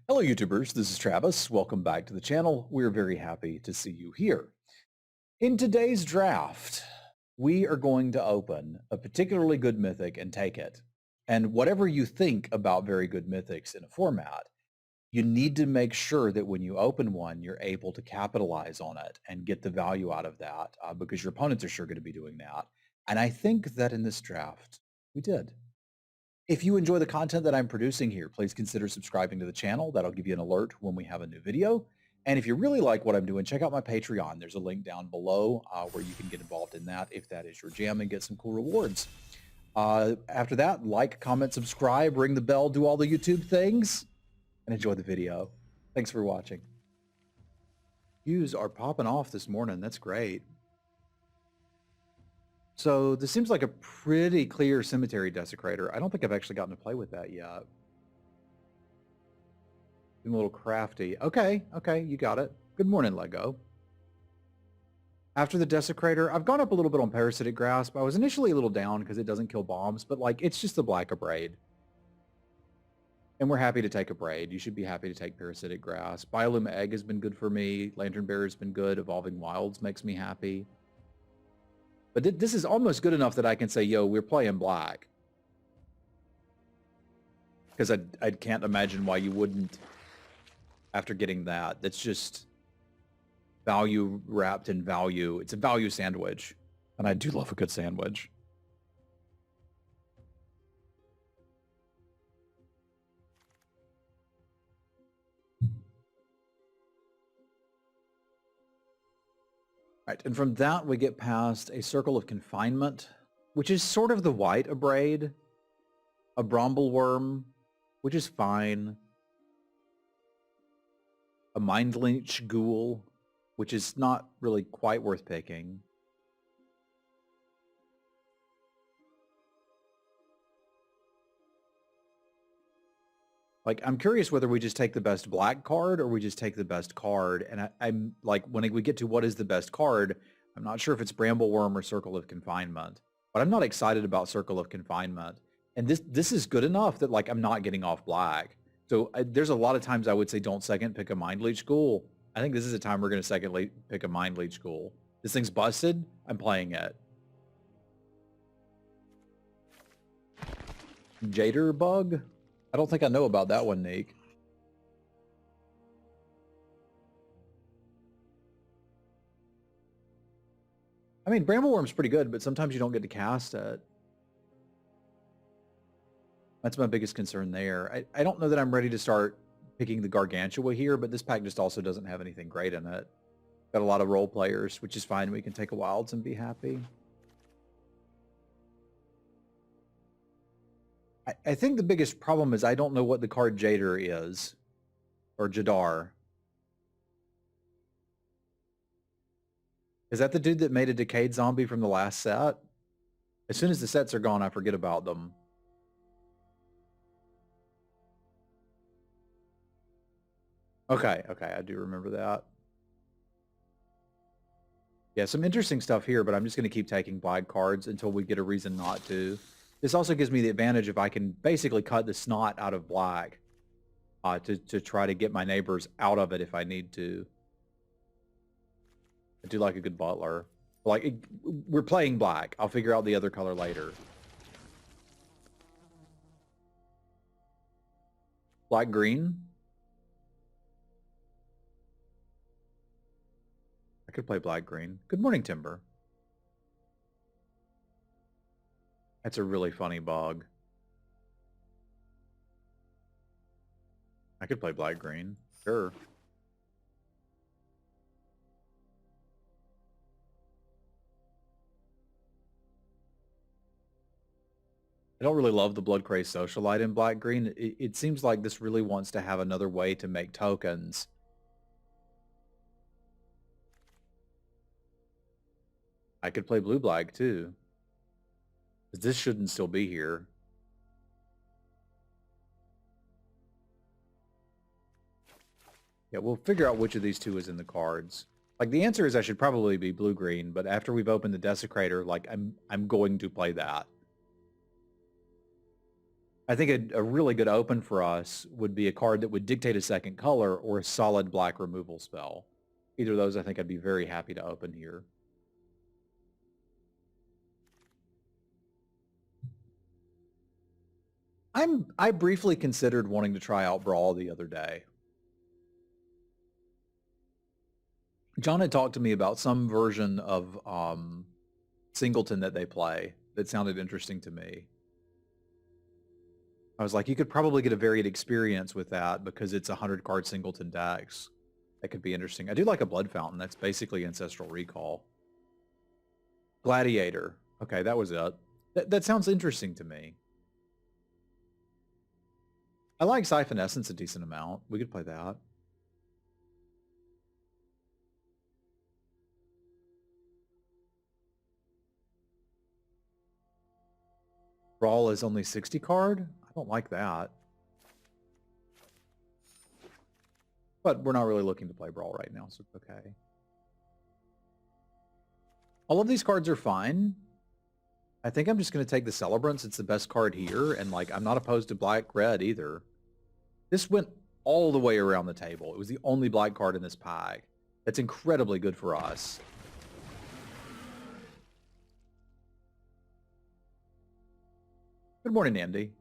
Hello YouTubers, this is Travis. Welcome back to the channel. We're very happy to see you here. In today's draft, we are going to open a particularly good mythic and take it. And whatever you think about very good mythics in a format, you need to make sure that when you open one, you're able to capitalize on it and get the value out of that because your opponents are sure going to be doing that. And I think that in this draft, we did. If you enjoy the content that I'm producing here, please consider subscribing to the channel. That'll give you an alert when we have a new video. And if you really like what I'm doing, check out my Patreon. There's a link down below where you can get involved in that if that is your jam and get some cool rewards. After that, like, comment, subscribe, ring the bell, do all the YouTube things, and enjoy the video. Thanks for watching. Views are popping off this morning. That's great. So this seems like a pretty clear cemetery desecrator. I don't think I've actually gotten to play with that yet. I'm a little crafty. Okay, you got it. Good morning, Lego. After the desecrator, I've gone up a little bit on parasitic grasp. I was initially a little down because it doesn't kill bombs, but like it's just the black abrade. And we're happy to take abrade. You should be happy to take parasitic grasp. Bioluma egg has been good for me. Lantern bearer has been good. Evolving wilds makes me happy. But this is almost good enough that I can say, yo, we're playing black. Because I can't imagine why you wouldn't after getting that. That's just value wrapped in value. It's a value sandwich. And I do love a good sandwich. Right, and from that we get past a circle of confinement, which is sort of the white abrade, a bromble-worm, which is fine, a mind leech ghoul, which is not really quite worth picking. Like, I'm curious whether we just take the best black card or we just take the best card. And I'm like, when we get to what is the best card, I'm not sure if it's Brambleworm or Circle of Confinement. But I'm not excited about Circle of Confinement. And this is good enough that, like, I'm not getting off black. So there's a lot of times I would say don't second pick a Mind Leech Ghoul. I think this is a time we're going to second pick a Mind Leech Ghoul. This thing's busted. I'm playing it. Jader Bug? I don't think I know about that one, Neek. I mean, Brambleworm's pretty good, but sometimes you don't get to cast it. That's my biggest concern there. I don't know that I'm ready to start picking the Gargantua here, but this pack just also doesn't have anything great in it. Got a lot of role players, which is fine. We can take a Wilds and be happy. I think the biggest problem is I don't know what the card Jader is. Or Jadar. Is that the dude that made a decayed zombie from the last set? As soon as the sets are gone, I forget about them. Okay, I do remember that. Yeah, some interesting stuff here, but I'm just going to keep taking black cards until we get a reason not to. This also gives me the advantage if I can basically cut the snot out of black to try to get my neighbors out of it if I need to. I do like a good butler. Like, we're playing black. I'll figure out the other color later. Black-green? I could play black-green. Good morning, Timber. That's a really funny bug. I could play black-green. Sure. I don't really love the Blood Crazed Socialite in black-green. It seems like this really wants to have another way to make tokens. I could play blue-black too. This shouldn't still be here. Yeah, we'll figure out which of these two is in the cards. Like, the answer is I should probably be blue-green, but after we've opened the Desecrator, like, I'm going to play that. I think a really good open for us would be a card that would dictate a second color or a solid black removal spell. Either of those I think I'd be very happy to open here. I briefly considered wanting to try out Brawl the other day. John had talked to me about some version of Singleton that they play that sounded interesting to me. I was like, you could probably get a varied experience with that because it's 100-card Singleton decks. That could be interesting. I do like a Blood Fountain. That's basically Ancestral Recall. Gladiator. Okay, that was it. That sounds interesting to me. I like Siphon Essence a decent amount. We could play that. Brawl is only 60 card? I don't like that. But we're not really looking to play Brawl right now, so it's okay. All of these cards are fine. I think I'm just going to take the Celebrants. It's the best card here, and like I'm not opposed to black-red either. This went all the way around the table. It was the only black card in this pack. That's incredibly good for us. Good morning, Andy.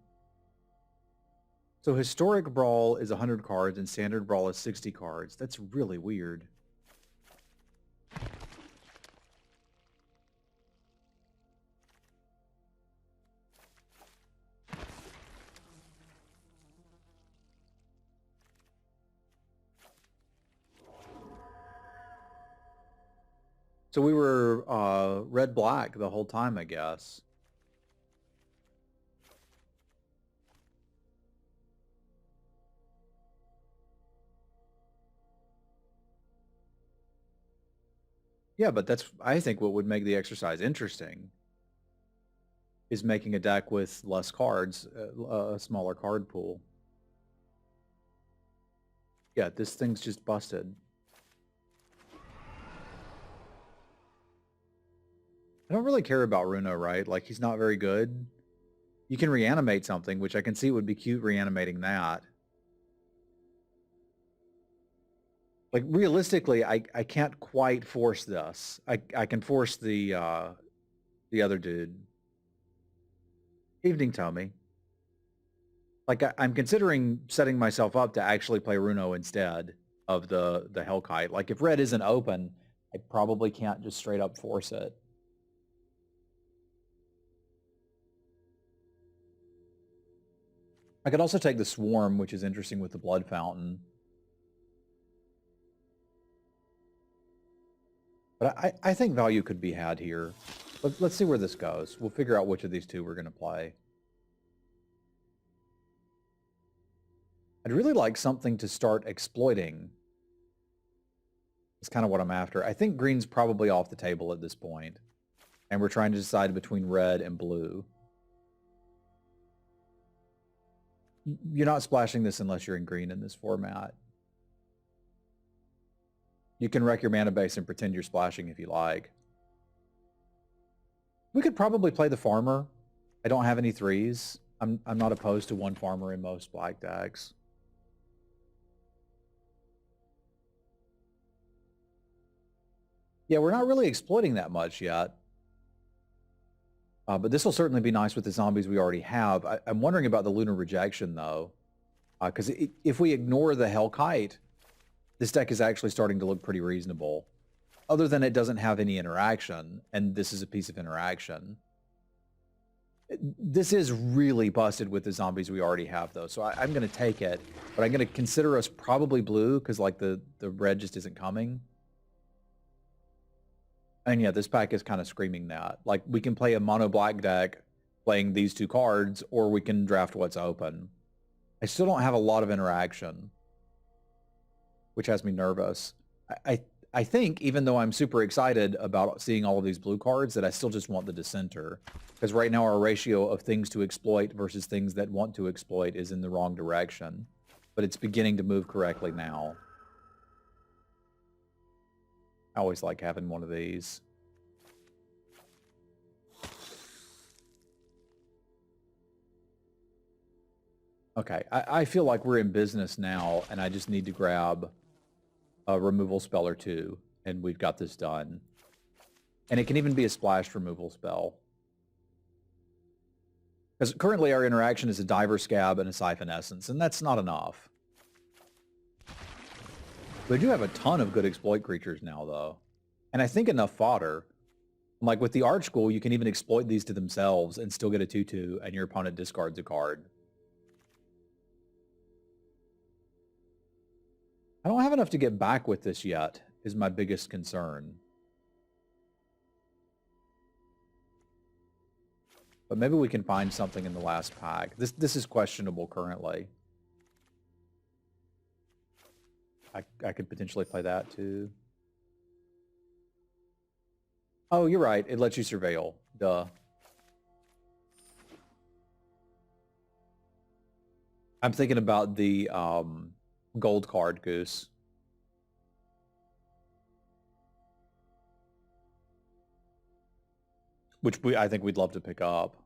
So Historic Brawl is 100 cards and Standard Brawl is 60 cards. That's really weird. So we were red-black the whole time, I guess. Yeah, but that's, I think, what would make the exercise interesting is making a deck with less cards, a smaller card pool. Yeah, this thing's just busted. I don't really care about Runo, right? Like, he's not very good. You can reanimate something, which I can see would be cute reanimating that. Like, realistically, I can't quite force this. I can force the other dude. Evening, Tommy. Like, I'm considering setting myself up to actually play Runo instead of the Hellkite. Like, if red isn't open, I probably can't just straight up force it. I could also take the Swarm, which is interesting with the Blood Fountain. But I think value could be had here. Let's see where this goes. We'll figure out which of these two we're going to play. I'd really like something to start exploiting. That's kind of what I'm after. I think green's probably off the table at this point. And we're trying to decide between red and blue. You're not splashing this unless you're in green in this format. You can wreck your mana base and pretend you're splashing if you like. We could probably play the farmer. I don't have any threes. I'm not opposed to one farmer in most black decks. Yeah, we're not really exploiting that much yet. But this will certainly be nice with the zombies we already have. I'm wondering about the Lunar Rejection, though. Because if we ignore the Hellkite, this deck is actually starting to look pretty reasonable. Other than it doesn't have any interaction, and this is a piece of interaction. This is really busted with the zombies we already have, though. So I'm going to take it, but I'm going to consider us probably blue, because like the red just isn't coming. And yeah, this pack is kind of screaming that. Like, we can play a mono black deck playing these two cards, or we can draft what's open. I still don't have a lot of interaction, which has me nervous. I think, even though I'm super excited about seeing all of these blue cards, that I still just want the Dissenter. Because right now our ratio of things to exploit versus things that want to exploit is in the wrong direction. But it's beginning to move correctly now. I always like having one of these. Okay, I feel like we're in business now, and I just need to grab a removal spell or two, and we've got this done. And it can even be a splashed removal spell. Because currently our interaction is a Diver Scab and a Siphon Essence, and that's not enough. We do have a ton of good exploit creatures now, though. And I think enough fodder. Like with the Arch Ghoul, you can even exploit these to themselves and still get a 2/2, and your opponent discards a card. I don't have enough to get back with this yet, is my biggest concern. But maybe we can find something in the last pack. This is questionable currently. I could potentially play that too. Oh, you're right. It lets you surveil. Duh. I'm thinking about the gold card, Goose. Which I think we'd love to pick up.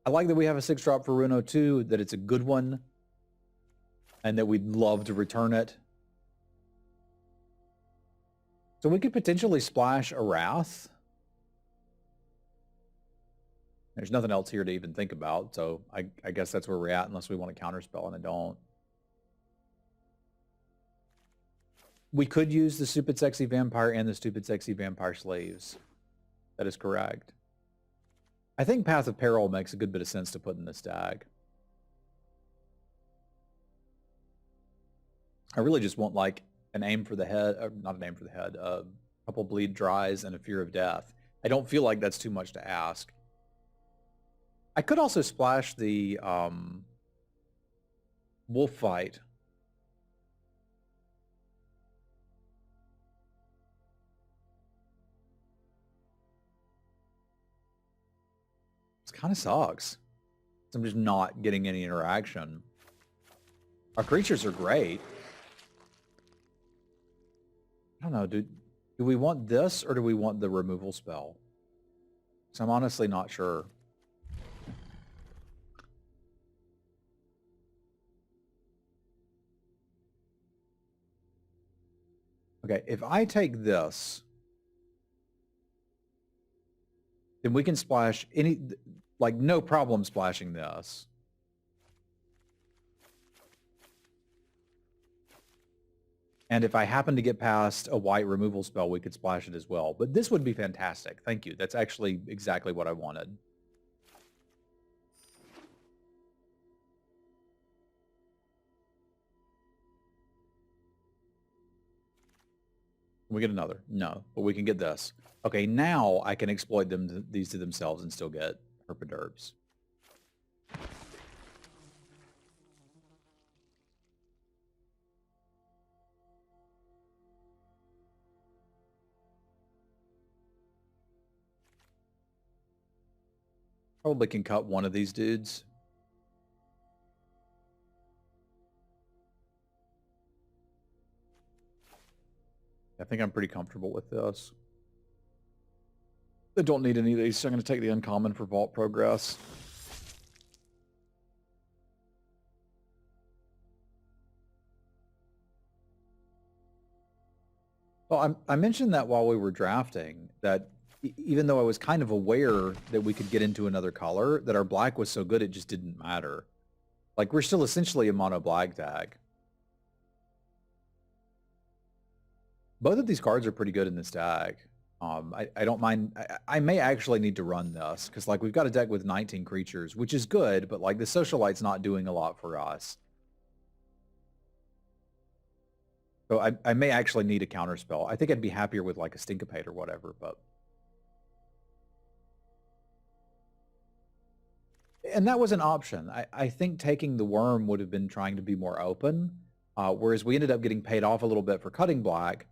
I like that we have a 6-drop for Runo too, that it's a good one, and that we'd love to return it. So we could potentially splash a Wrath. There's nothing else here to even think about, so I guess that's where we're at, unless we want to counterspell, and I don't. We could use the Stupid Sexy Vampire and the Stupid Sexy Vampire Slaves. That is correct. I think Path of Peril makes a good bit of sense to put in this stack. I really just want like an aim for the head, not an aim for the head, a couple Bleed Dries and a Fear of Death. I don't feel like that's too much to ask. I could also splash the Wolf Fight. It kind of sucks. I'm just not getting any interaction. Our creatures are great. I don't know, do we want this or do we want the removal spell? So I'm honestly not sure. Okay, if I take this, then we can splash any, like no problem splashing this. And if I happen to get past a white removal spell, we could splash it as well. But this would be fantastic. Thank you. That's actually exactly what I wanted. Can we get another? No, but we can get this. Okay, now I can exploit these to themselves and still get Herpaderps. Probably can cut one of these dudes. I think I'm pretty comfortable with this. I don't need any of these, so I'm going to take the uncommon for Vault Progress. Well, I mentioned that while we were drafting, that even though I was kind of aware that we could get into another color, that our black was so good it just didn't matter. Like, we're still essentially a mono black tag. Both of these cards are pretty good in this tag. I don't mind. I may actually need to run this, because like we've got a deck with 19 creatures, which is good, but like the Socialite's not doing a lot for us. So I may actually need a counterspell. I think I'd be happier with like a Stinkipate or whatever, but... And that was an option. I think taking the Worm would have been trying to be more open, whereas we ended up getting paid off a little bit for cutting black.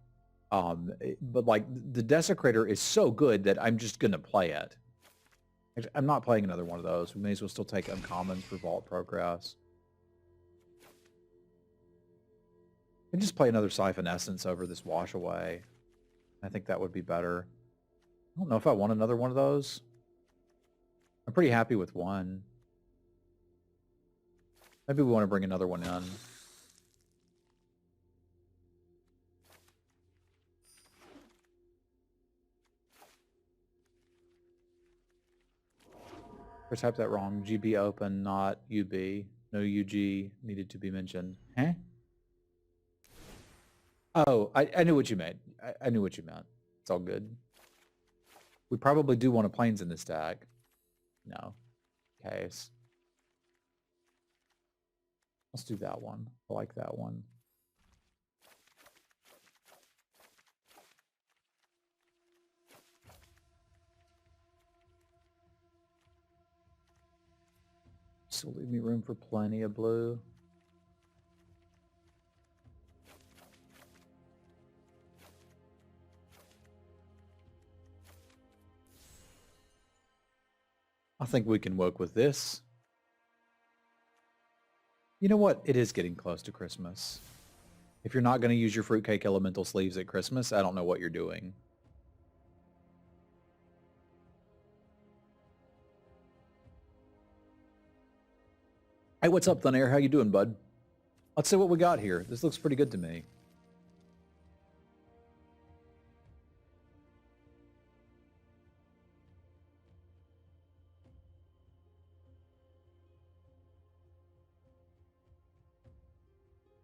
But like the Desecrator is so good that I'm just going to play it. I'm not playing another one of those. We may as well still take uncommons for Vault Progress. And just play another Siphon Essence over this Wash Away. I think that would be better. I don't know if I want another one of those. I'm pretty happy with one. Maybe we want to bring another one in. I typed that wrong. GB open, not UB. No UG needed to be mentioned. Huh? Oh, I knew what you meant. I knew what you meant. It's all good. We probably do want a planes in this stack. No. Case. Let's do that one. I like that one. So leave me room for plenty of blue. I think we can work with this. You know what? It is getting close to Christmas. If you're not going to use your fruitcake elemental sleeves at Christmas, I don't know what you're doing. Hey, what's up, Thunair? How you doing, bud? Let's see what we got here. This looks pretty good to me.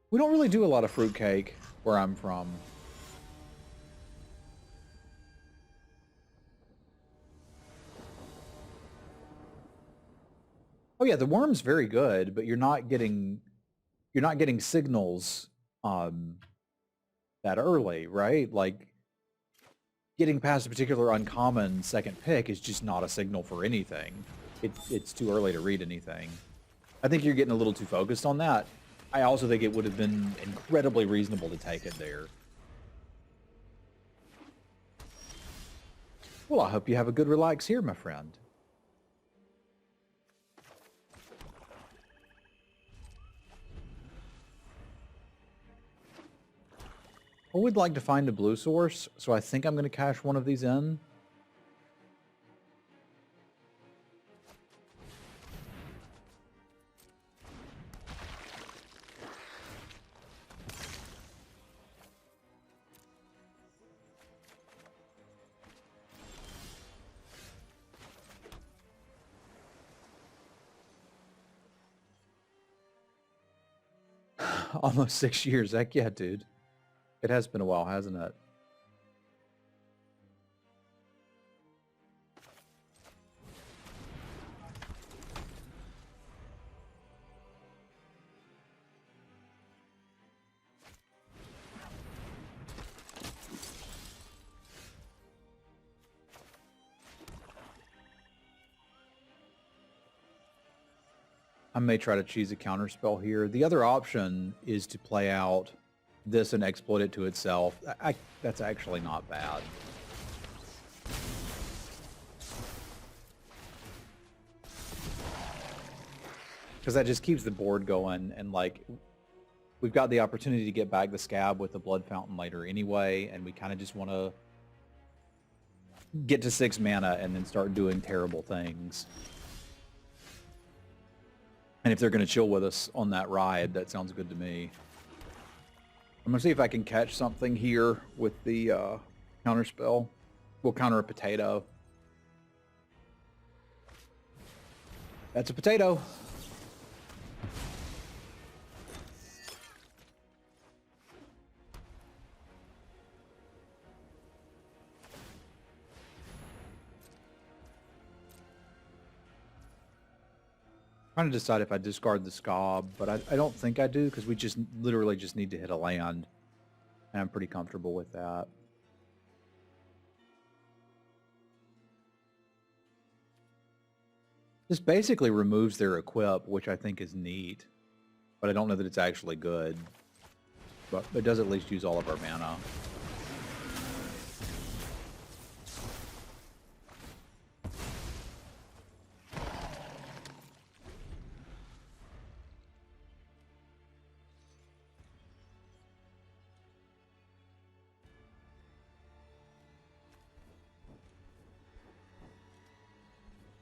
We don't really do a lot of fruitcake where I'm from. Oh yeah, the worm's very good, but you're not getting signals that early, right? Like getting past a particular uncommon second pick is just not a signal for anything. It's too early to read anything. I think you're getting a little too focused on that. I also think it would have been incredibly reasonable to take it there. Well, I hope you have a good relax here, my friend. I would like to find a blue source, so I think I'm going to cash one of these in. Almost 6 years. Heck yeah, dude. It has been a while, hasn't it? I may try to cheese a counterspell here. The other option is to play out this and exploit it to itself. That's actually not bad. Because that just keeps the board going, and like we've got the opportunity to get back the scab with the blood fountain later anyway, and we kind of just want to get to 6 mana and then start doing terrible things. And if they're going to chill with us on that ride, that sounds good to me. I'm going to see if I can catch something here with the counterspell. We'll counter a potato. That's a potato. Trying to decide if I discard the Scob, but I don't think I do, because we just literally just need to hit a land. And I'm pretty comfortable with that. This basically removes their equip, which I think is neat. But I don't know that it's actually good. But it does at least use all of our mana.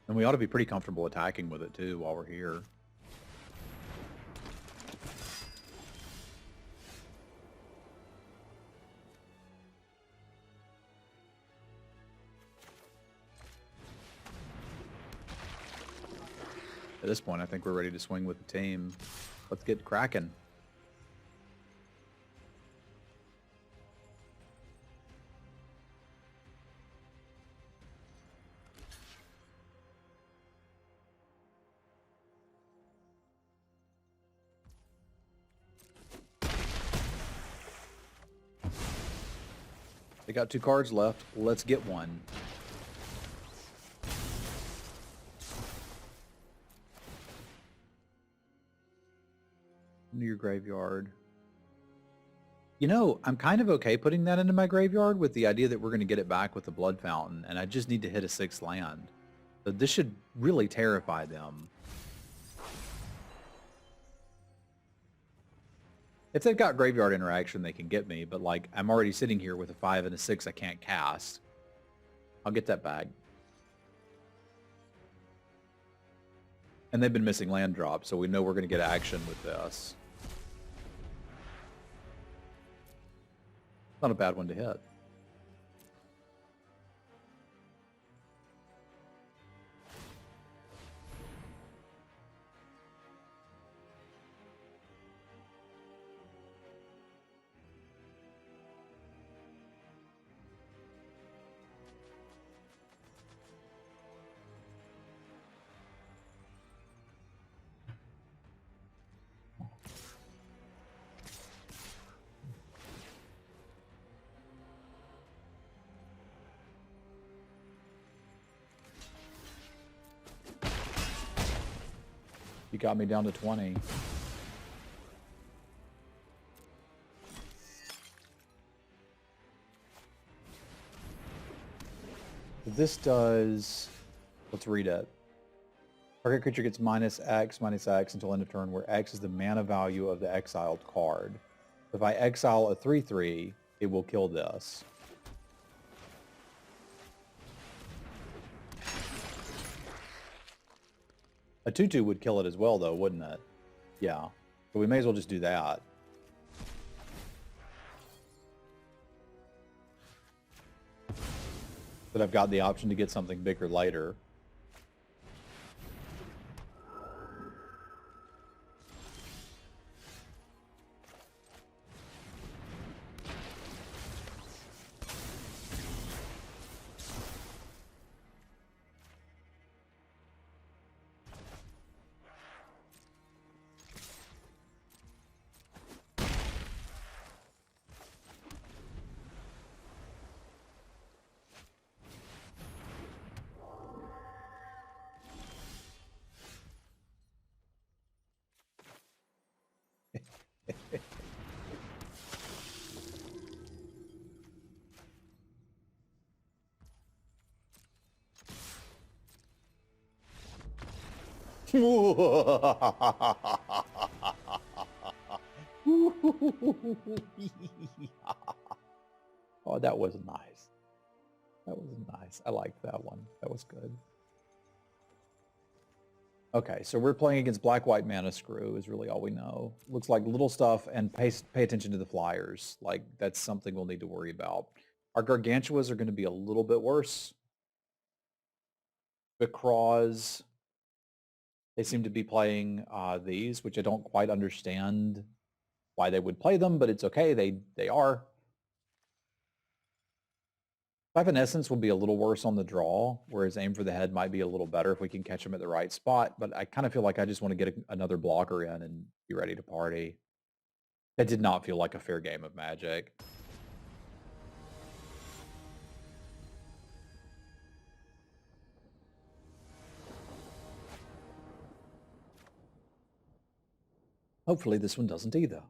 And we ought to be pretty comfortable attacking with it too while we're here. At this point, I think we're ready to swing with the team. Let's get cracking. They got 2 cards left. Let's get one. Into your graveyard. You know, I'm kind of okay putting that into my graveyard with the idea that we're going to get it back with the Blood Fountain, and I just need to hit a 6th land. So this should really terrify them. If they've got graveyard interaction, they can get me, but like, I'm already sitting here with a 5 and a 6 I can't cast. I'll get that back. And they've been missing land drops, so we know we're going to get action with this. Not a bad one to hit. You got me down to 20. This does... Let's read it. Target creature gets -X until end of turn, where X is the mana value of the exiled card. If I exile a 3/3, it will kill this. A 2/2 would kill it as well, though, wouldn't it? Yeah. But we may as well just do that. But I've got the option to get something bigger later. Oh, that was nice. That was nice. I liked that one. That was good. Okay, so we're playing against Black-White Mana Screw is really all we know. Looks like little stuff, and pay attention to the flyers. Like, that's something we'll need to worry about. Our Gargantuas are going to be a little bit worse because they seem to be playing these, which I don't quite understand why they would play them, but it's okay. They are. Essence will be a little worse on the draw, whereas Aim for the Head might be a little better if we can catch them at the right spot. But I kind of feel like I just want to get another blocker in and be ready to party. That did not feel like a fair game of Magic. Hopefully this one doesn't either.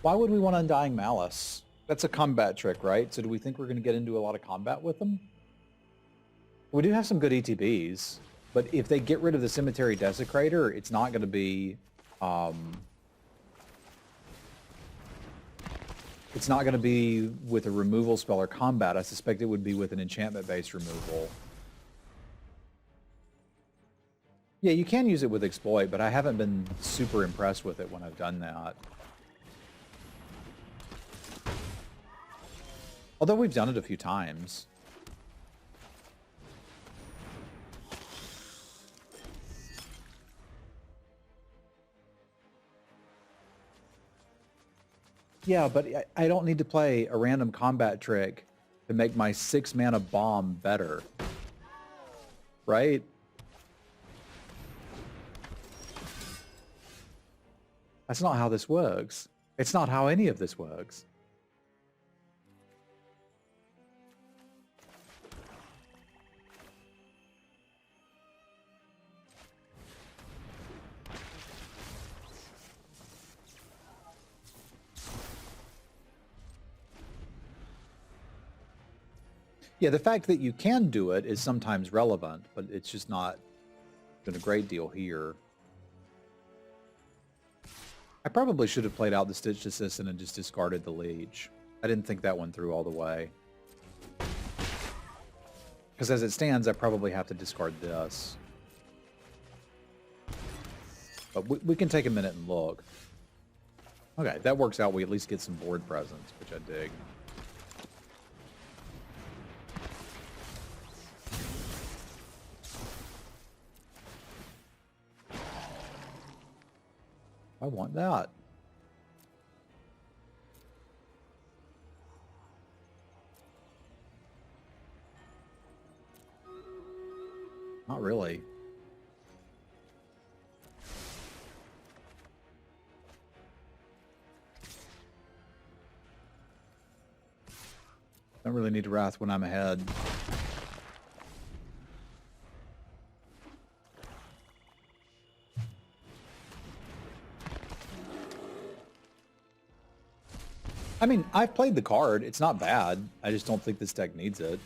Why would we want Undying Malice? That's a combat trick, right? So do we think we're going to get into a lot of combat with them? We do have some good ETBs, but if they get rid of the Cemetery Desecrator, it's not going to be... It's not going to be with a removal spell or combat. I suspect it would be with an enchantment-based removal. Yeah, you can use it with exploit, but I haven't been super impressed with it when I've done that. Although we've done it a few times. Yeah, but I don't need to play a random combat trick to make my 6-mana bomb better. Right? That's not how this works. It's not how any of this works. Yeah, the fact that you can do it is sometimes relevant, but it's just not been a great deal here. I probably should have played out the Stitched Assistant and just discarded the Leech. I didn't think that one through all the way. Because as it stands, I probably have to discard this. But we can take a minute and look. Okay, that works out. We at least get some board presence, which I dig. I want that. Not really. Don't really need to Wrath when I'm ahead. I mean, I've played the card. It's not bad. I just don't think this deck needs it.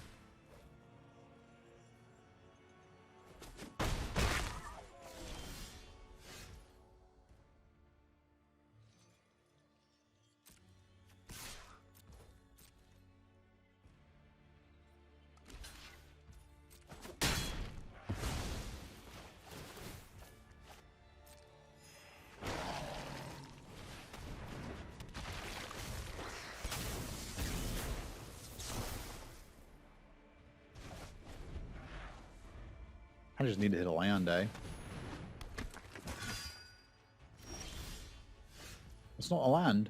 I just need to hit a land, eh? It's not a land.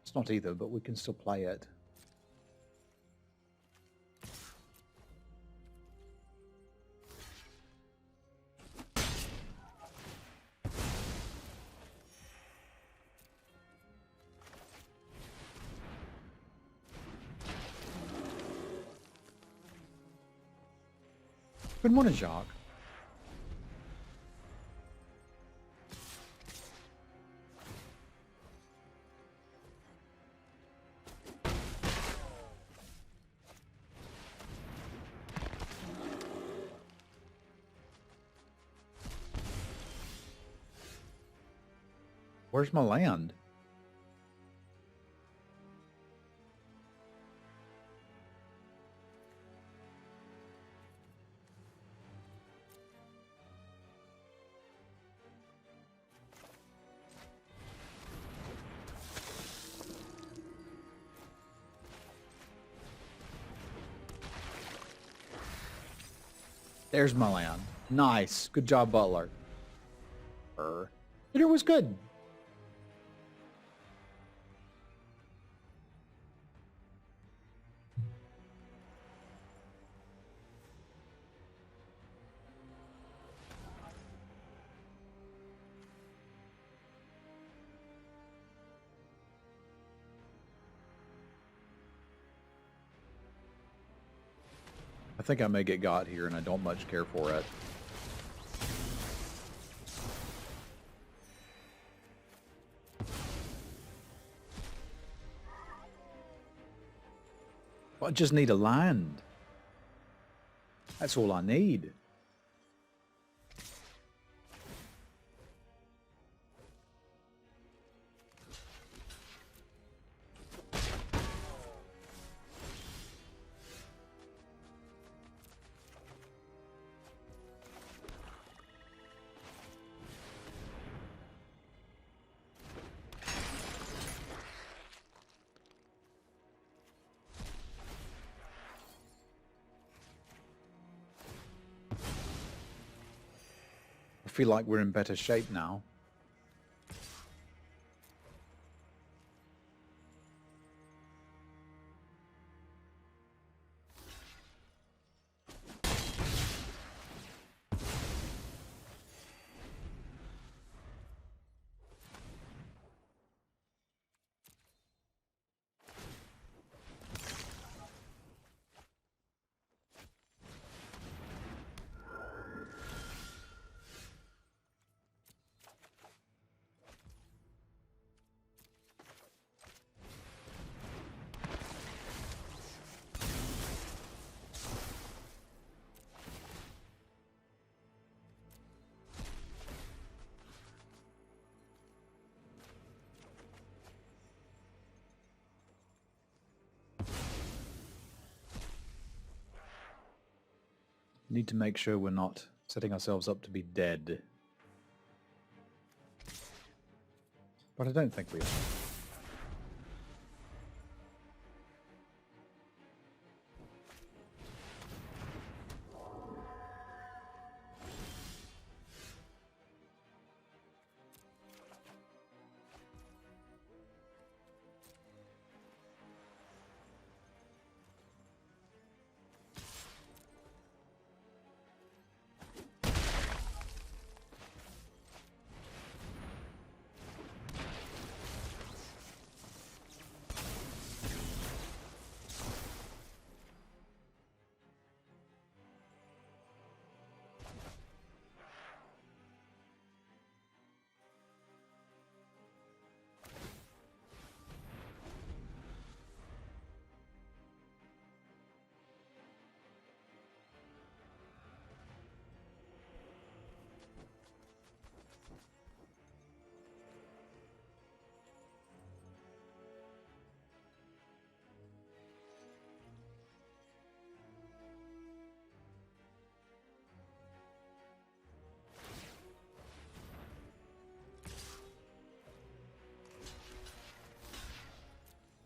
It's not either, but we can still play it. Good morning, Jacques. Where's my land? There's my land. Nice. Good job, Butler. Hitter was good. I think I may get got here, and I don't much care for it. I just need a land. That's all I need. I feel like we're in better shape now. Need to make sure we're not setting ourselves up to be dead. But I don't think we are.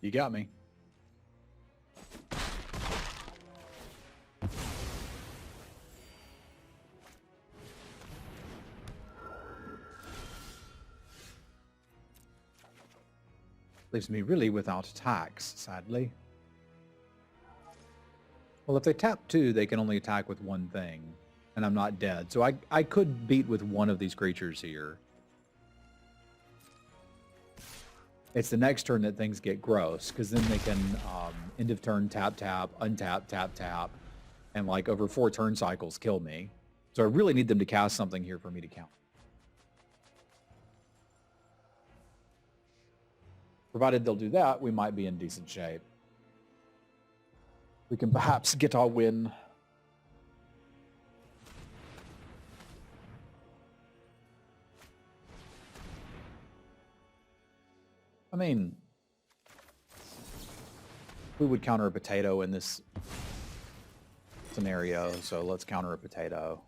You got me. Leaves me really without attacks, sadly. Well, if they tap 2, they can only attack with one thing, and I'm not dead. So I could beat with one of these creatures here. It's the next turn that things get gross, because then they can end of turn tap, tap, untap, tap, tap, and like over 4 turn cycles kill me. So I really need them to cast something here for me to count. Provided they'll do that, we might be in decent shape. We can perhaps get our win. I mean, we would counter a potato in this scenario, so let's counter a potato.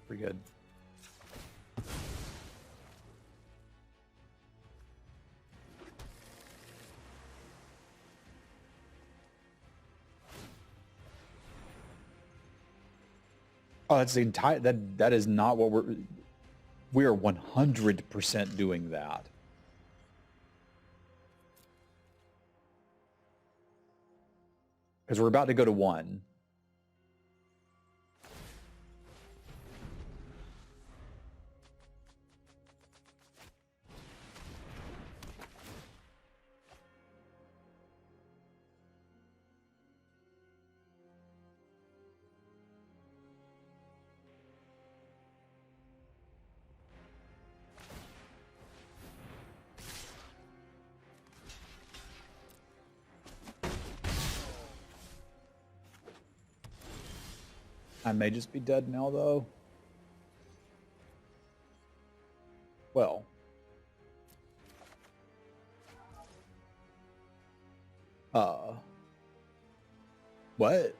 Pretty good. Oh, that's the entire, that is not what we are 100% doing that. Because we're about to go to 1. I may just be dead now, though. Well. What?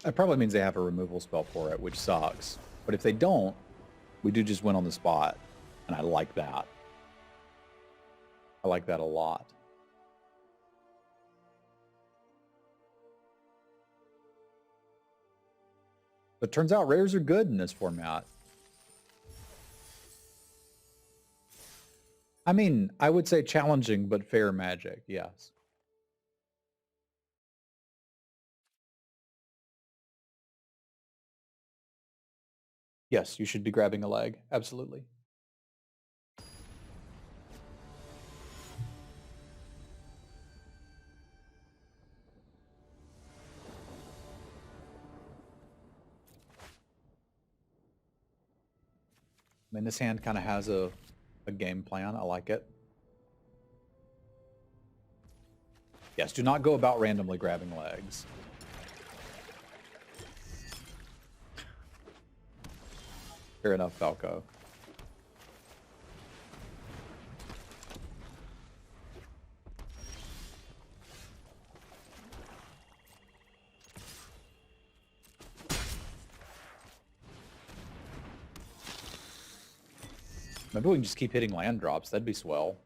That probably means they have a removal spell for it, which sucks. But if they don't, we do just win on the spot. And I like that. I like that a lot. But turns out rares are good in this format. I mean, I would say challenging, but fair Magic, yes. Yes, you should be grabbing a leg. Absolutely. I mean, this hand kind of has a game plan. I like it. Yes, do not go about randomly grabbing legs. Fair enough, Falco. Maybe we can just keep hitting land drops. That'd be swell.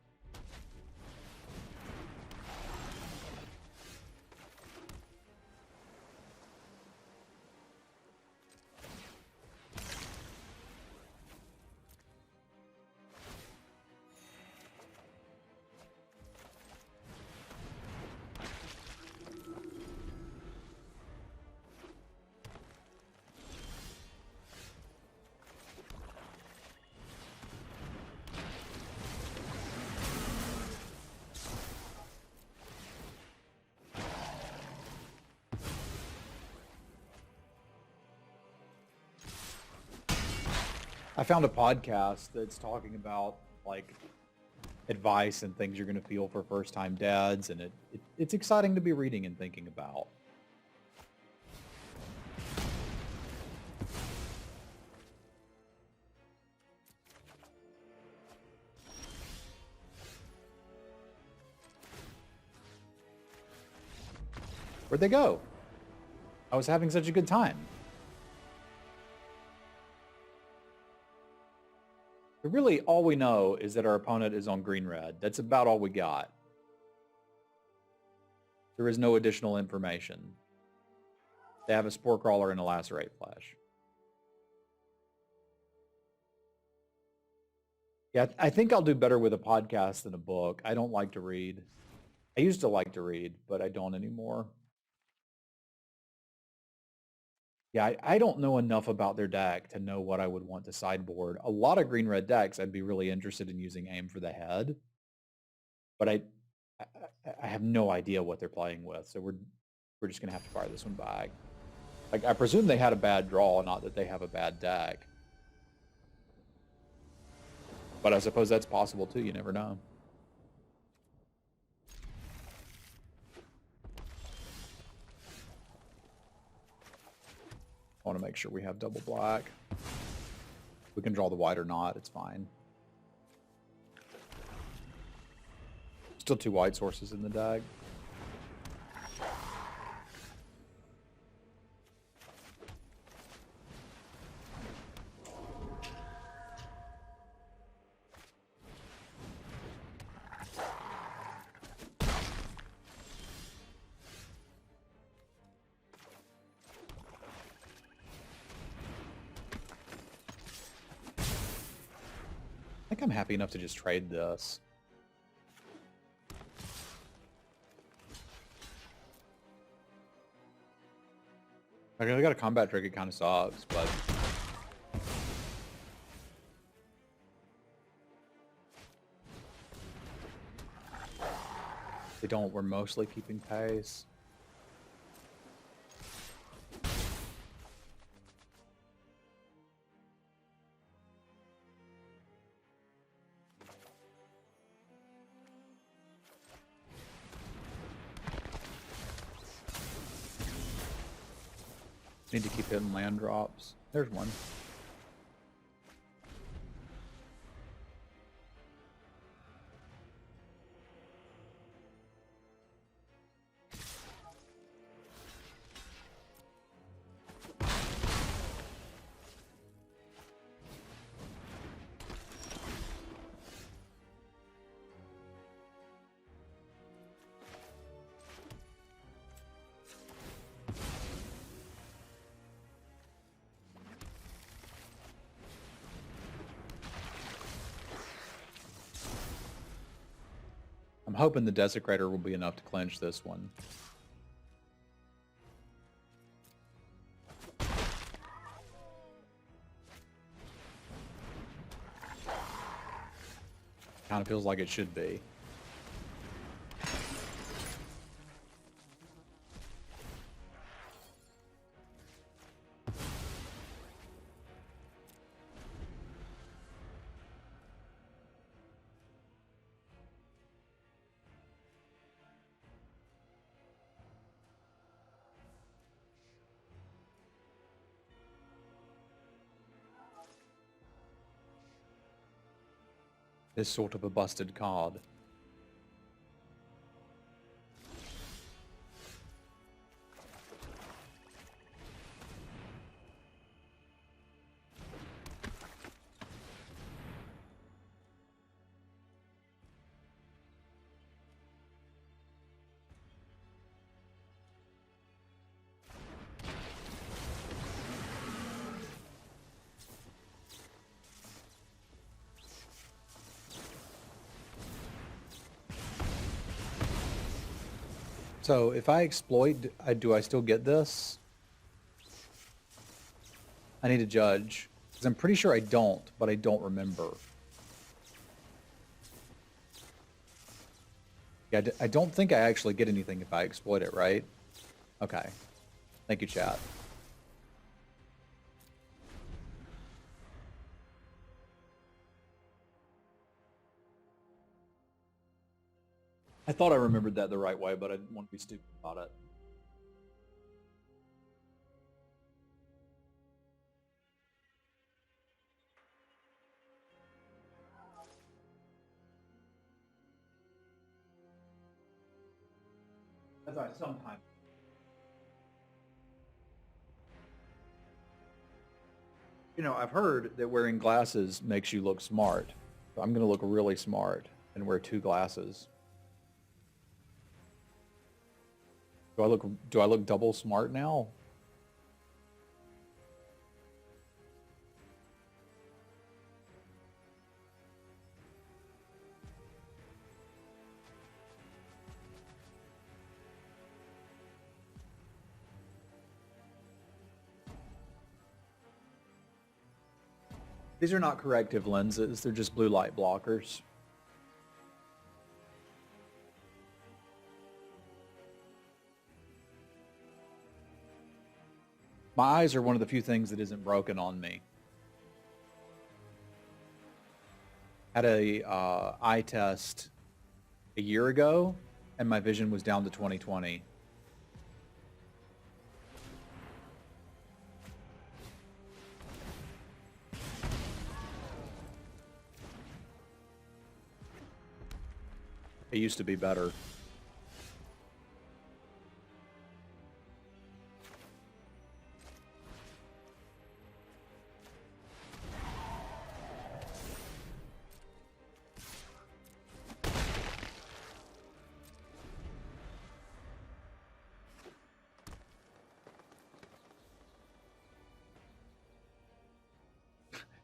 I found a podcast that's talking about like advice and things you're going to feel for first-time dads, and it's exciting to be reading and thinking about. Where'd they go? I was having such a good time. But really, all we know is that our opponent is on green-red. That's about all we got. There is no additional information. They have a Spore Crawler and a Lacerate Flesh. Yeah, I think I'll do better with a podcast than a book. I don't like to read. I used to like to read, but I don't anymore. Yeah, I don't know enough about their deck to know what I would want to sideboard. A lot of green-red decks, I'd be really interested in using Aim for the Head. But I have no idea what they're playing with, so we're just going to have to fire this one back. Like, I presume they had a bad draw, not that they have a bad deck. But I suppose that's possible too, you never know. I want to make sure we have double black. We can draw the white or not, it's fine. Still 2 white sources in the deck. think I'm happy enough to just trade this. Okay, I got a combat trick, it kind of sucks, but... They don't, we're mostly keeping pace. Need to keep hitting land drops. There's one. I'm hoping the Desecrator will be enough to clinch this one. Kind of feels like it should be. Is sort of a busted card. So if I exploit, do I still get this? I need to judge. Because I'm pretty sure I don't, but I don't remember. Yeah, I don't think I actually get anything if I exploit it, right? Okay. Thank you, chat. I thought I remembered that the right way, but I didn't want to be stupid about it. I thought sometimes. You know, I've heard that wearing glasses makes you look smart. So I'm going to look really smart and wear 2 glasses. Do I look double smart now? These are not corrective lenses, they're just blue light blockers. My eyes are one of the few things that isn't broken on me. Had a eye test a year ago, and my vision was down to 20/20. It used to be better.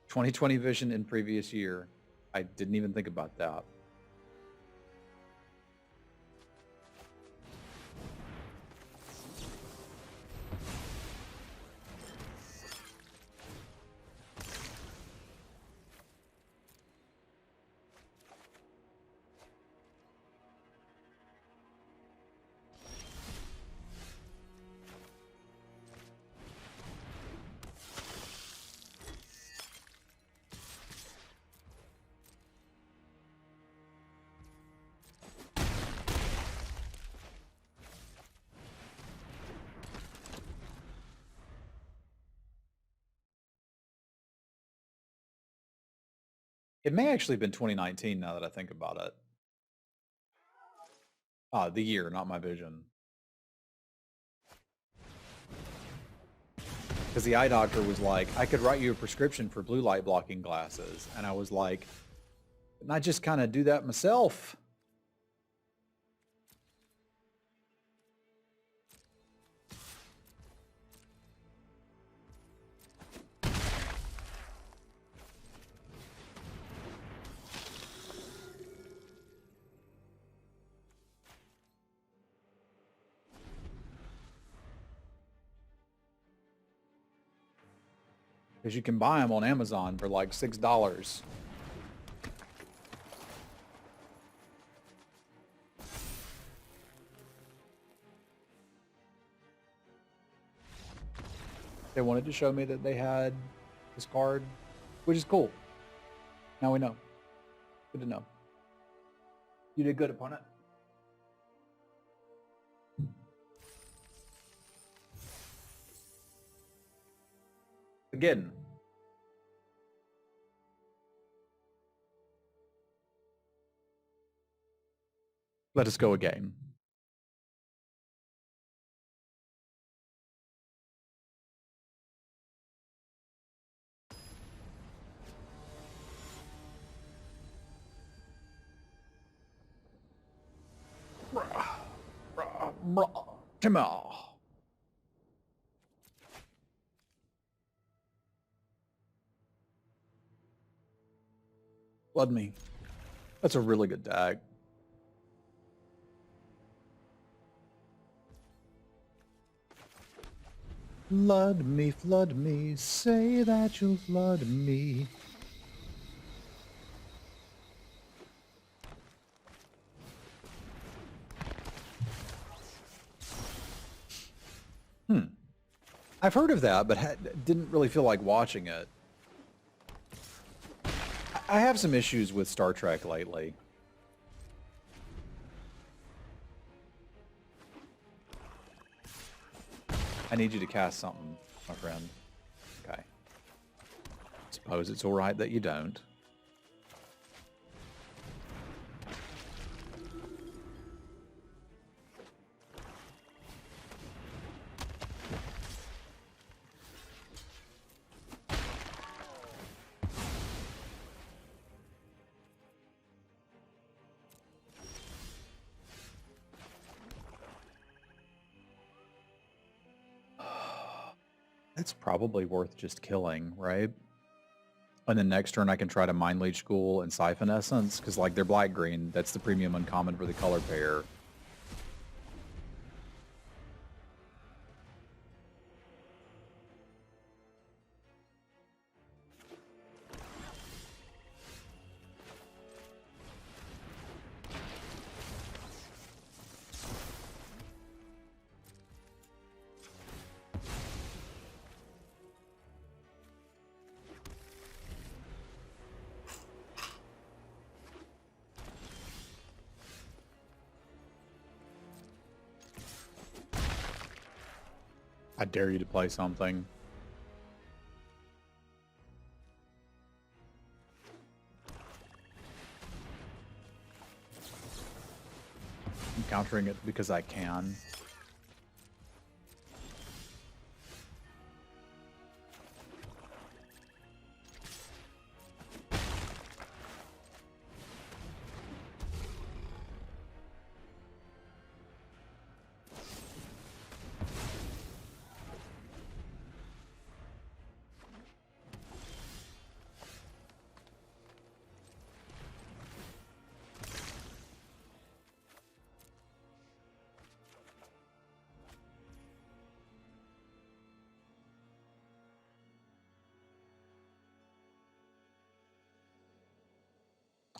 '20/20 vision in previous year. I didn't even think about that. It may actually have been 2019 now that I think about it. The year, not my vision. Because the eye doctor was like, I could write you a prescription for blue light blocking glasses. And I was like, and I just kind of do that myself. Because you can buy them on Amazon for like $6. They wanted to show me that they had this card, which is cool. Now we know. Good to know. You did good, opponent. Again. Let us go again. Come on. Flood me. That's a really good tag. Flood me, say that you'll flood me. I've heard of that, but didn't really feel like watching it. I have some issues with Star Trek lately. I need you to cast something, my friend. Okay. Suppose it's all right that you don't. It's probably worth just killing, right? And then next turn I can try to Mind Leech School and Siphon Essence, because like they're black-green. That's the premium uncommon for the color pair. I dare you to play something. I'm countering it because I can.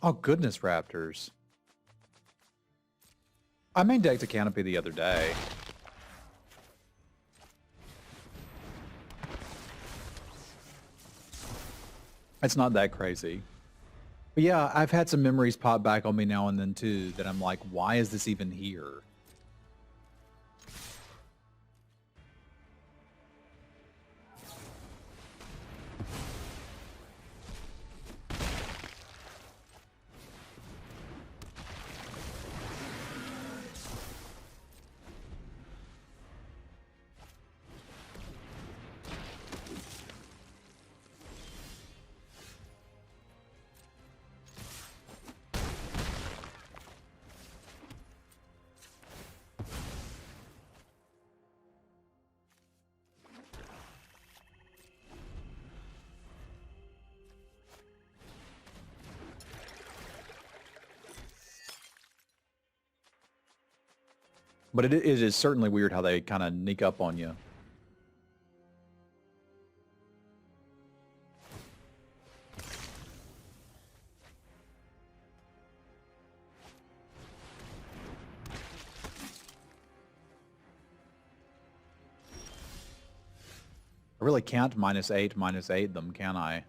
Oh, goodness, Raptors. I main decked a Canopy the other day. It's not that crazy. But yeah, I've had some memories pop back on me now and then too that I'm like, why is this even here? But it is certainly weird how they kind of sneak up on you. I really can't -8 them, can I?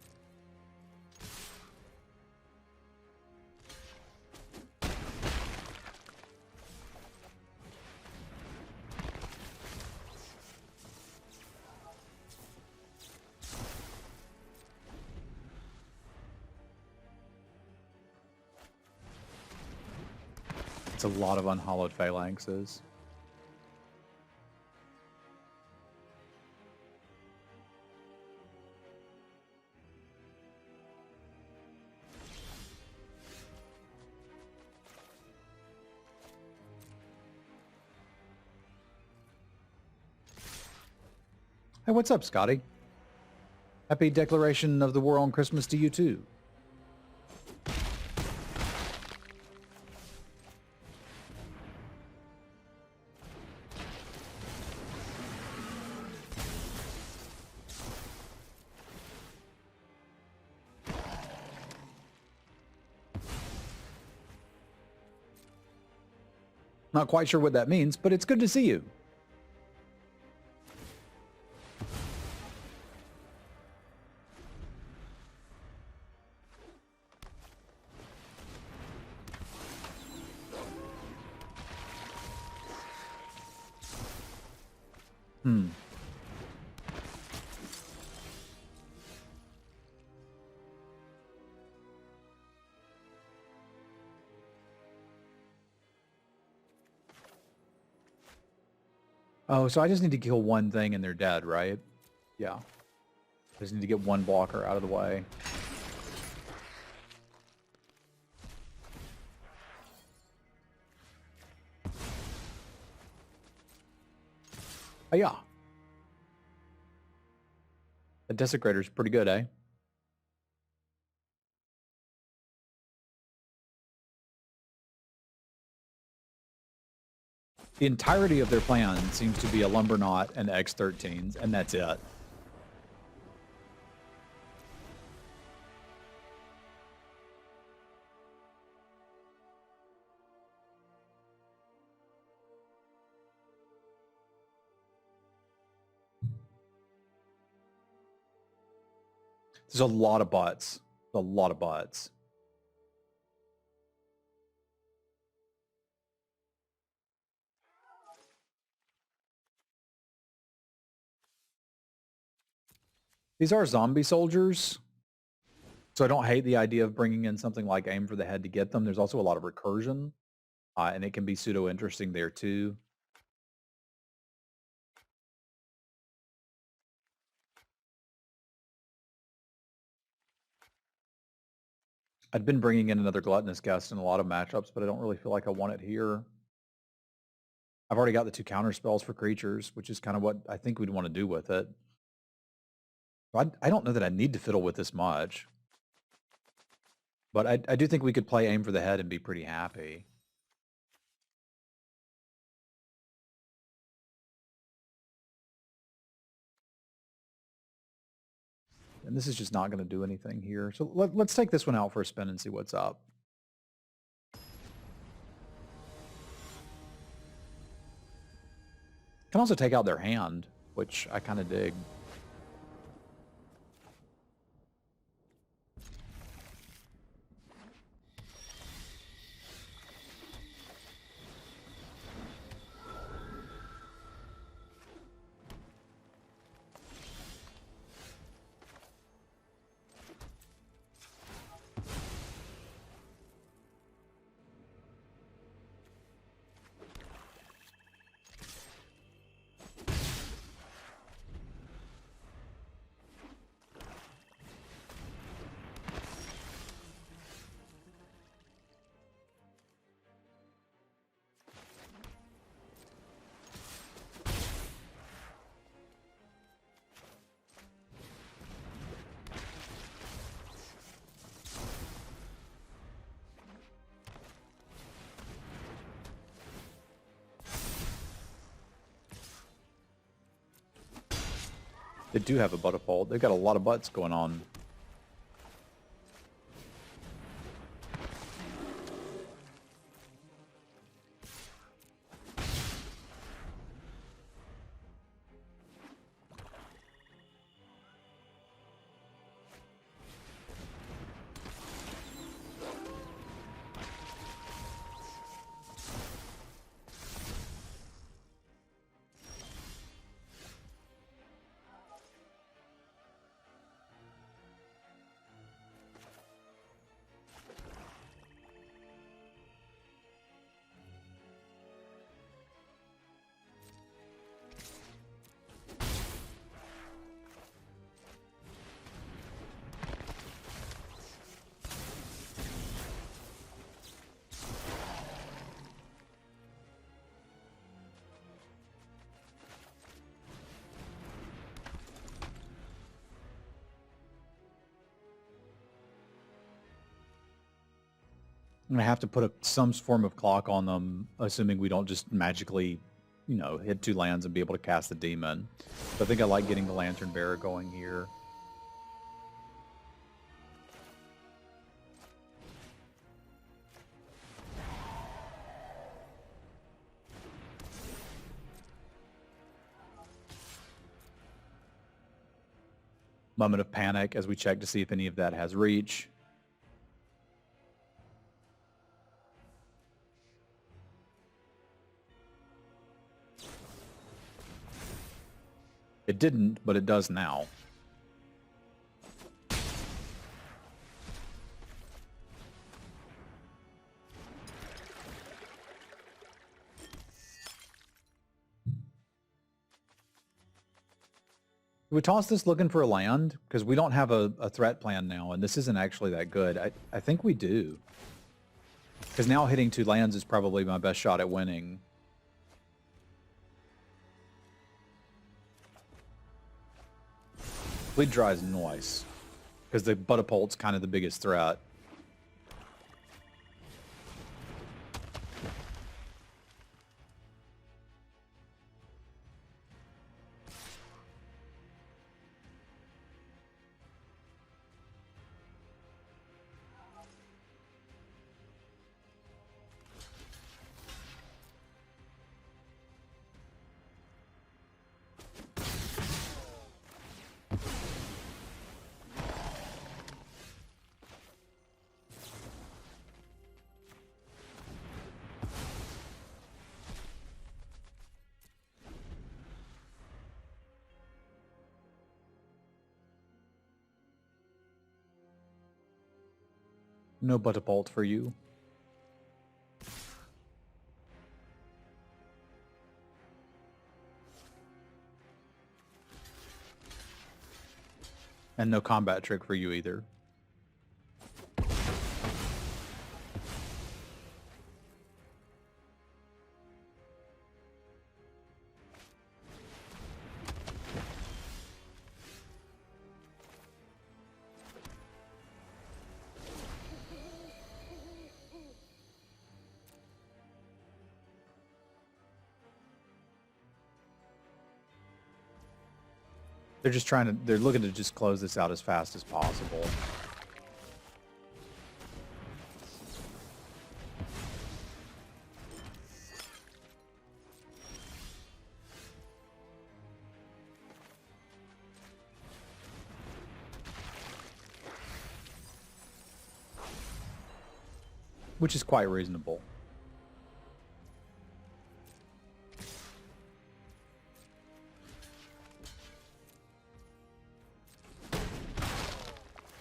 It's a lot of unhollowed phalanxes. Hey, what's up, Scotty? Happy declaration of the war on Christmas to you too. Not quite sure what that means, but it's good to see you. Oh, so I just need to kill one thing and they're dead, right? Yeah. I just need to get one blocker out of the way. Oh, yeah. The Desecrator's pretty good, eh? The entirety of their plan seems to be a Lumberknot and X-13s, and that's it. There's a lot of bots. A lot of bots. These are zombie soldiers, so I don't hate the idea of bringing in something like Aim for the Head to get them. There's also a lot of recursion, and it can be pseudo-interesting there too. I'd been bringing in another Gluttonous Guest in a lot of matchups, but I don't really feel like I want it here. I've already got the 2 counter spells for creatures, which is kind of what I think we'd want to do with it. I don't know that I need to fiddle with this much. But I do think we could play Aim for the Head and be pretty happy. And this is just not going to do anything here. So let's take this one out for a spin and see what's up. Can also take out their hand, which I kind of dig. They do have a butterfall. They've got a lot of butts going on. I'm gonna have to put some form of clock on them, assuming we don't just magically, you know, hit 2 lands and be able to cast the demon. So I think I like getting the Lantern Bearer going here. Moment of panic as we check to see if any of that has reach. It didn't, but it does now. We toss this looking for a land because we don't have a threat plan now, and this isn't actually that good. I think we do. Because now hitting 2 lands is probably my best shot at winning. Bleed Dry is nice, because the Butterpult's kind of the biggest threat. No Butterpult for you. And no combat trick for you either. They're just they're looking to just close this out as fast as possible. which is quite reasonable.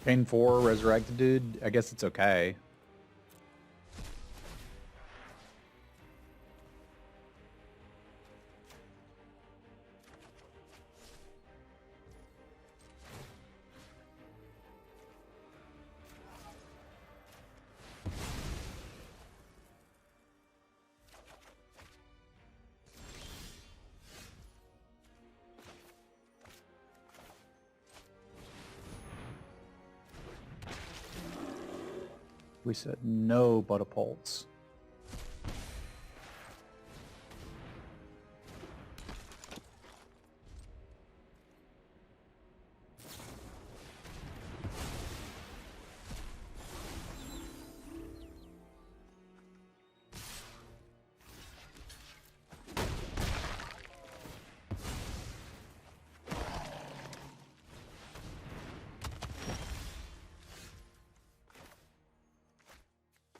Chain 4, resurrected dude. I guess it's okay. We said no but a pulse.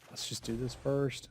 Let's just do this first.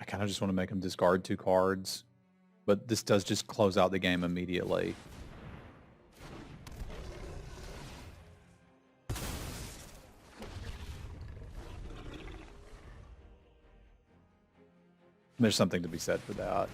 I kind of just want to make him discard 2 cards, but this does just close out the game immediately. There's something to be said for that.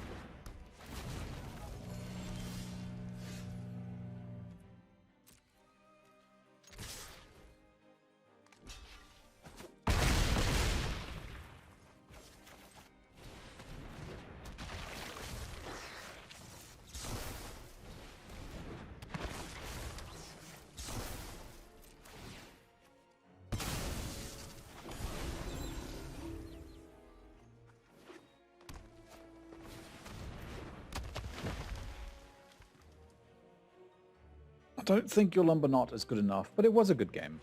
I don't think your Lumberknot is good enough, but it was a good game.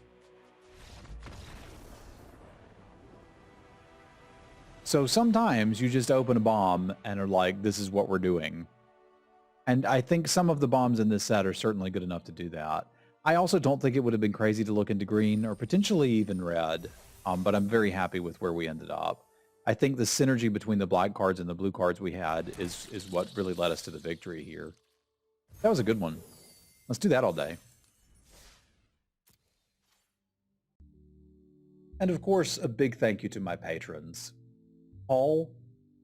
So sometimes you just open a bomb and are like, this is what we're doing. And I think some of the bombs in this set are certainly good enough to do that. I also don't think it would have been crazy to look into green or potentially even red, but I'm very happy with where we ended up. I think the synergy between the black cards and the blue cards we had is what really led us to the victory here. That was a good one. Let's do that all day. And of course, a big thank you to my patrons. Paul,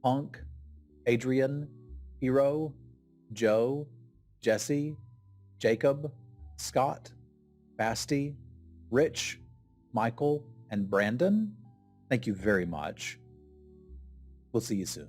Punk, Adrian, Hero, Joe, Jesse, Jacob, Scott, Basti, Rich, Michael, and Brandon. Thank you very much. We'll see you soon.